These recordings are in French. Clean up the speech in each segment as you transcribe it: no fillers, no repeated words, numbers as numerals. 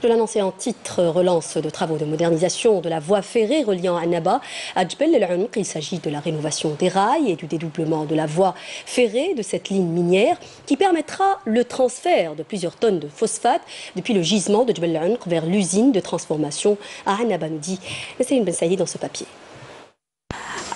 Je l'annonçais en titre, relance de travaux de modernisation de la voie ferrée reliant Annaba à Djbel El Aounq. Il s'agit de la rénovation des rails et du dédoublement de la voie ferrée de cette ligne minière qui permettra le transfert de plusieurs tonnes de phosphate depuis le gisement de Djbel El Aounq vers l'usine de transformation à Annaba, nous dit Nassim Ben Saïd dans ce papier.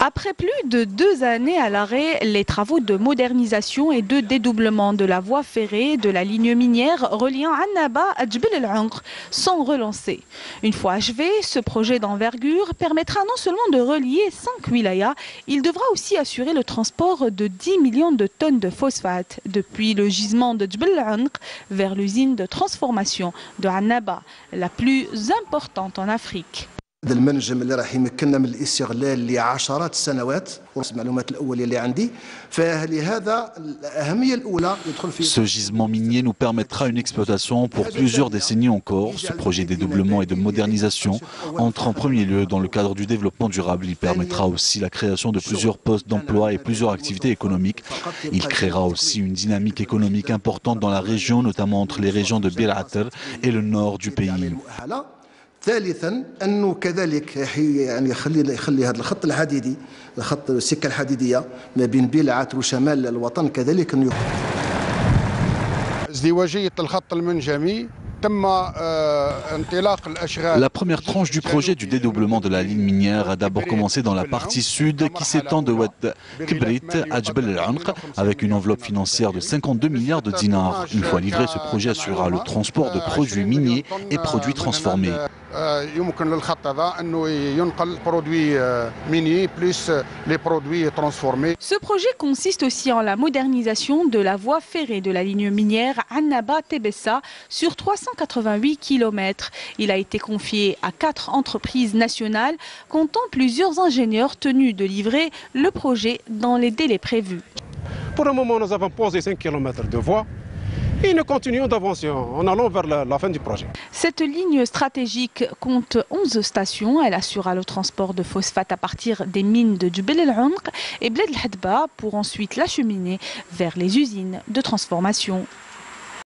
Après plus de 2 années à l'arrêt, les travaux de modernisation et de dédoublement de la voie ferrée de la ligne minière reliant Annaba à Djbel El Aounq sont relancés. Une fois achevé, ce projet d'envergure permettra non seulement de relier 5 wilayas, il devra aussi assurer le transport de 10 millions de tonnes de phosphate depuis le gisement de Djbel El Aounq vers l'usine de transformation de Annaba, la plus importante en Afrique. هذا المنجم اللي راح يمكننا من الاستغلال لعشرات السنوات المعلومات الاوليه اللي عندي فلهذا الاهميه الاولى يدخل في Ce gisement minier nous permettra une exploitation pour plusieurs décennies encore. Ce projet de dédoublement et de modernisation entre en premier lieu dans le cadre du développement durable. Il permettra aussi la création de plusieurs postes d'emploi et plusieurs activités économiques. Il créera aussi une dynamique économique importante dans la région, notamment entre les régions de Bir Ater et le nord du pays. ثالثا انه كذلك يعني يخلي هذا الخط الحديدي الخط السكه الحديديه ما بين بلعات وشمال الوطن كذلك انه ازدواجيه الخط المنجمي. La première tranche du projet du dédoublement de la ligne minière a d'abord commencé dans la partie sud qui s'étend de Oued Kibrit à Djbel El Aounq avec une enveloppe financière de 52 milliards de dinars. Une fois livré, ce projet assurera le transport de produits miniers et produits transformés. Ce projet consiste aussi en la modernisation de la voie ferrée de la ligne minière Annaba-Tebessa sur 388 km. Il a été confié à 4 entreprises nationales comptant plusieurs ingénieurs tenus de livrer le projet dans les délais prévus. Pour le moment, nous avons posé 5 km de voie. Et nous continuons d'avancer en allant vers la fin du projet. Cette ligne stratégique compte 11 stations. Elle assurera le transport de phosphate à partir des mines de Djbel El Aounq et Bled El Hadba pour ensuite l'acheminer vers les usines de transformation.